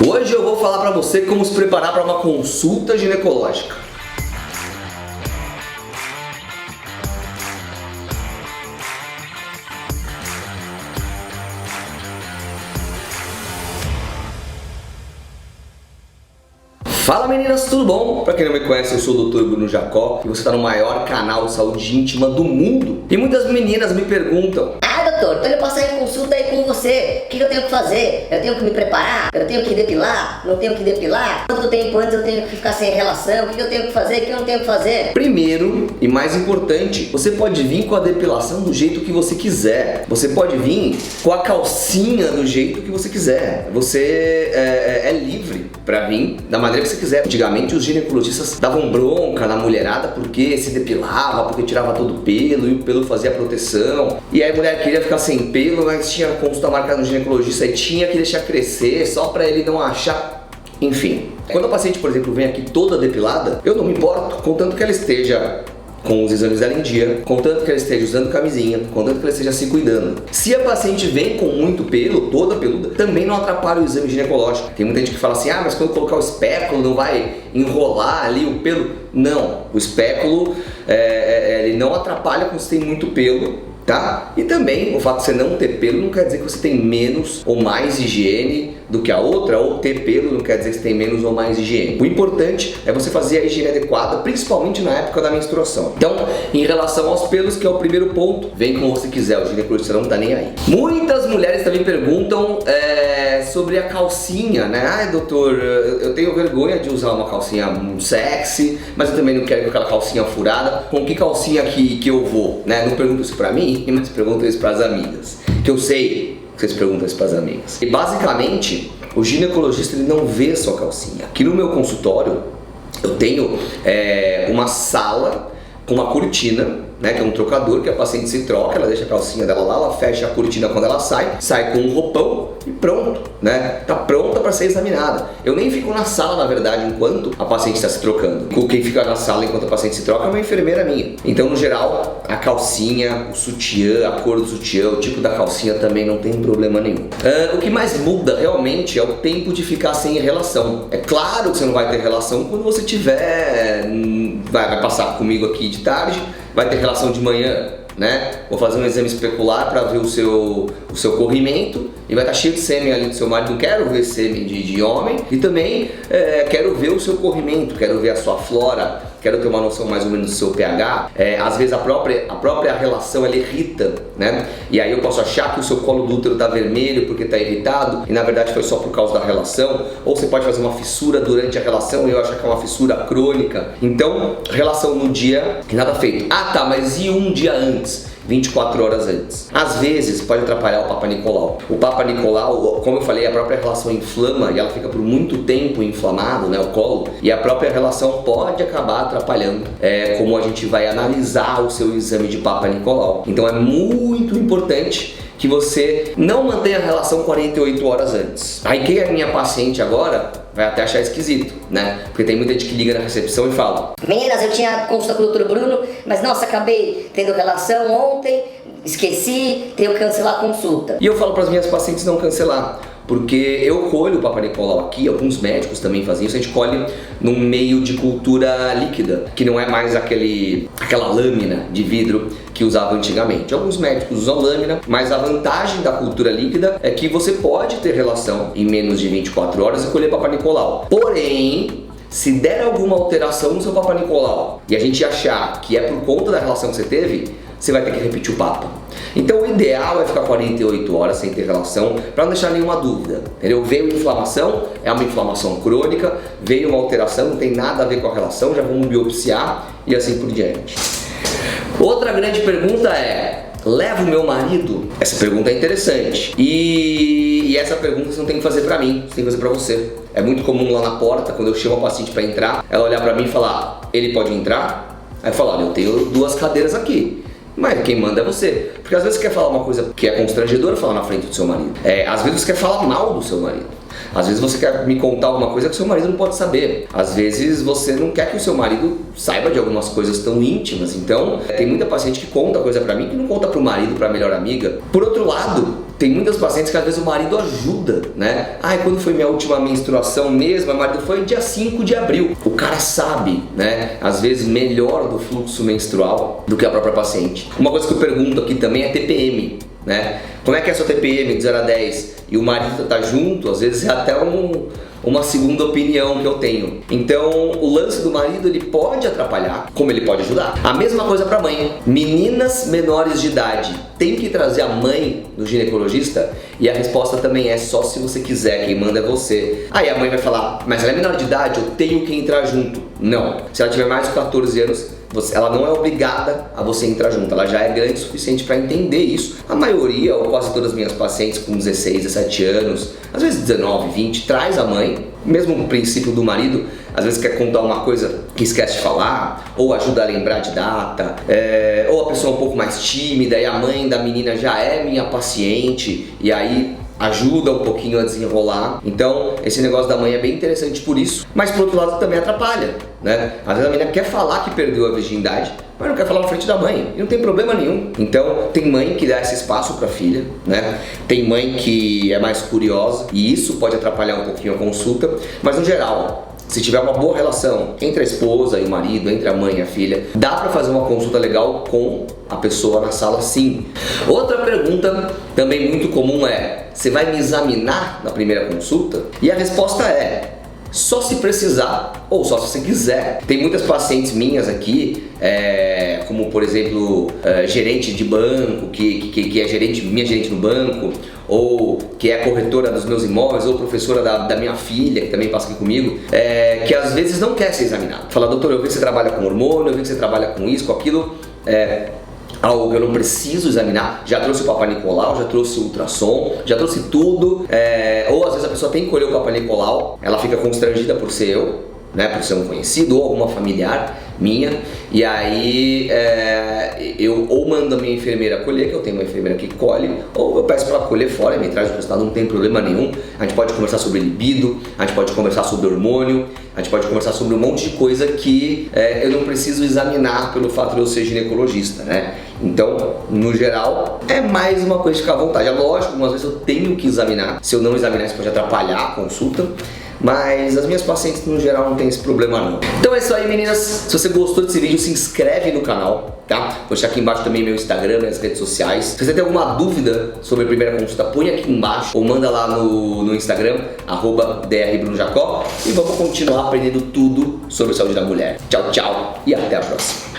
Hoje eu vou falar para você como se preparar para uma consulta ginecológica. Fala meninas, tudo bom? Pra quem não me conhece, eu sou o Dr. Bruno Jacó e você está no maior canal de saúde íntima do mundo. E muitas meninas me perguntam: doutor, tô indo passar em consulta aí com você. O que eu tenho que fazer? Eu tenho que me preparar? Eu tenho que depilar? Não tenho que depilar? Quanto tempo antes eu tenho que ficar sem relação? O que eu tenho que fazer? O que eu não tenho que fazer? Primeiro e mais importante, você pode vir com a depilação do jeito que você quiser. Você pode vir com a calcinha do jeito que você quiser. Você é livre pra vir da maneira que você quiser. Antigamente os ginecologistas davam bronca na mulherada porque se depilava, porque tirava todo o pelo e o pelo fazia proteção. E aí a mulher queria ficar sem pelo, mas tinha consulta marcada no ginecologista e tinha que deixar crescer só pra ele não achar. Enfim, quando a paciente, por exemplo, vem aqui toda depilada, eu não me importo, contanto que ela esteja com os exames dela em dia, contanto que ela esteja usando camisinha, contanto que ela esteja se cuidando. Se a paciente vem com muito pelo, toda peluda, também não atrapalha o exame ginecológico. Tem muita gente que fala assim: ah, mas quando colocar o espéculo não vai enrolar ali o pelo? Não, o espéculo ele não atrapalha quando você tem muito pelo, tá? E também o fato de você não ter pelo não quer dizer que você tem menos ou mais higiene do que a outra, ou ter pelo não quer dizer que você tem menos ou mais higiene. O importante é você fazer a higiene adequada, principalmente na época da menstruação. Então, em relação aos pelos, que é o primeiro ponto, vem como você quiser, o ginecologista não tá nem aí. Muitas mulheres também perguntam sobre a calcinha, né? Ai, doutor, eu tenho vergonha de usar uma calcinha sexy, mas eu também não quero com aquela calcinha furada. Com que calcinha que eu vou, né? Não pergunto isso pra mim, mas pergunto isso pras amigas, que eu sei que vocês perguntam isso pras amigas. E basicamente, o ginecologista ele não vê sua calcinha. Aqui no meu consultório, eu tenho uma sala com uma cortina, né, que é um trocador, que a paciente se troca, ela deixa a calcinha dela lá, ela fecha a cortina quando ela sai com um roupão e pronto, né? Tá pronta para ser examinada. Eu nem fico na sala, na verdade, enquanto a paciente está se trocando. Quem fica na sala enquanto a paciente se troca é uma enfermeira minha. Então, no geral, a calcinha, o sutiã, a cor do sutiã, o tipo da calcinha também não tem problema nenhum. O que mais muda realmente é o tempo de ficar sem relação. É claro que você não vai ter relação quando você tiver, vai passar comigo aqui de tarde, vai ter relação de manhã, né? Vou fazer um exame especular para ver o seu corrimento e vai estar cheio de sêmen ali do seu marido. Não quero ver sêmen de homem. E também quero ver o seu corrimento, quero ver a sua flora, quero ter uma noção mais ou menos do seu pH. Às vezes a própria relação ela irrita, né? E aí eu posso achar que o seu colo do útero está vermelho porque está irritado e na verdade foi só por causa da relação. Ou você pode fazer uma fissura durante a relação e eu achar que é uma fissura crônica. Então, relação no dia, nada feito. Ah tá, mas e um dia antes? 24 horas antes. Às vezes pode atrapalhar o Papa Nicolau. O Papa Nicolau, como eu falei, a própria relação inflama e ela fica por muito tempo inflamado, né, o colo, e a própria relação pode acabar atrapalhando como a gente vai analisar o seu exame de Papa Nicolau. Então é muito importante que você não mantenha a relação 48 horas antes. Aí quem é minha paciente agora vai até achar esquisito, né? Porque tem muita gente que liga na recepção e fala: meninas, eu tinha consulta com o Dr. Bruno, mas nossa, acabei tendo relação ontem, esqueci, tenho que cancelar a consulta. E eu falo para as minhas pacientes não cancelar, porque eu colho o Papa Nicolau aqui, alguns médicos também fazem isso, a gente colhe num meio de cultura líquida, que não é mais aquela lâmina de vidro que usava antigamente. Alguns médicos usam lâmina, mas a vantagem da cultura líquida é que você pode ter relação em menos de 24 horas e colher Papa Nicolau. Porém, se der alguma alteração no seu Papa Nicolau e a gente achar que é por conta da relação que você teve, você vai ter que repetir o Papa. Então o ideal é ficar 48 horas sem ter relação, para não deixar nenhuma dúvida, entendeu? Veio inflamação, é uma inflamação crônica, veio uma alteração, não tem nada a ver com a relação, já vamos biopsiar e assim por diante. Outra grande pergunta é: levo meu marido? Essa pergunta é interessante. E essa pergunta você não tem que fazer pra mim, você tem que fazer pra você. É muito comum lá na porta, quando eu chamo a paciente pra entrar, ela olhar pra mim e falar: ele pode entrar? Aí eu falo: olha, eu tenho 2 cadeiras aqui. Mas quem manda é você. Porque às vezes você quer falar uma coisa que é constrangedora falar na frente do seu marido. Às vezes você quer falar mal do seu marido. Às vezes você quer me contar alguma coisa que o seu marido não pode saber. Às vezes você não quer que o seu marido saiba de algumas coisas tão íntimas. Então, tem muita paciente que conta coisa pra mim que não conta pro marido, pra melhor amiga. Por outro lado, tem muitas pacientes que às vezes o marido ajuda, né? Ai, quando foi minha última menstruação mesmo, meu marido foi dia 5 de abril. O cara sabe, né? Às vezes melhor do fluxo menstrual do que a própria paciente. Uma coisa que eu pergunto aqui também é TPM, né? Como é que é a sua TPM de 0 a 10 e o marido tá junto? Às vezes é até uma segunda opinião que eu tenho. Então, o lance do marido, ele pode atrapalhar, como ele pode ajudar. A mesma coisa pra mãe. Meninas menores de idade, tem que trazer a mãe do ginecologista? E a resposta também é só se você quiser, quem manda é você. Aí a mãe vai falar, mas ela é menor de idade, eu tenho que entrar junto. Não. Se ela tiver mais de 14 anos, ela não é obrigada a você entrar junto, ela já é grande o suficiente para entender isso. A maioria, ou quase todas as minhas pacientes com 16, 17 anos, às vezes 19, 20, traz a mãe. Mesmo o princípio do marido, às vezes quer contar uma coisa que esquece de falar, ou ajuda a lembrar de data, ou a pessoa é um pouco mais tímida e a mãe da menina já é minha paciente, e aí ajuda um pouquinho a desenrolar. Então, esse negócio da mãe é bem interessante por isso, mas por outro lado também atrapalha, né? Às vezes a menina quer falar que perdeu a virgindade, mas não quer falar na frente da mãe, e não tem problema nenhum. Então, tem mãe que dá esse espaço pra filha, né? Tem mãe que é mais curiosa, e isso pode atrapalhar um pouquinho a consulta, mas no geral, se tiver uma boa relação entre a esposa e o marido, entre a mãe e a filha, dá pra fazer uma consulta legal com a pessoa na sala, sim. Outra pergunta também muito comum é: você vai me examinar na primeira consulta? E a resposta é: só se precisar ou só se você quiser. Tem muitas pacientes minhas aqui, como por exemplo, gerente de banco, que é minha gerente no banco, ou que é corretora dos meus imóveis, ou professora da minha filha, que também passa aqui comigo, que às vezes não quer ser examinado. Fala, doutor, eu vi que você trabalha com hormônio, eu vi que você trabalha com isso, com aquilo, algo que eu não preciso examinar. Já trouxe o Papai Nicolau, já trouxe o ultrassom, já trouxe tudo. Ou às vezes a pessoa tem que colher o Papai Nicolau, ela fica constrangida por ser eu, né, por ser um conhecido ou alguma familiar minha, e aí eu ou mando a minha enfermeira colher, que eu tenho uma enfermeira que colhe, ou eu peço para ela colher fora e me traz o resultado, não tem problema nenhum. A gente pode conversar sobre libido, a gente pode conversar sobre hormônio, a gente pode conversar sobre um monte de coisa que eu não preciso examinar pelo fato de eu ser ginecologista, né? Então, no geral, é mais uma coisa de ficar à vontade. É lógico, algumas vezes eu tenho que examinar, se eu não examinar isso pode atrapalhar a consulta, mas as minhas pacientes no geral não tem esse problema não. Então é isso aí, meninas. Se você gostou desse vídeo, se inscreve no canal, tá? Vou deixar aqui embaixo também meu Instagram, minhas redes sociais. Se você tem alguma dúvida sobre a primeira consulta, põe aqui embaixo ou manda lá no Instagram, @drbrunojacó, e vamos continuar aprendendo tudo sobre saúde da mulher. Tchau, tchau e até a próxima.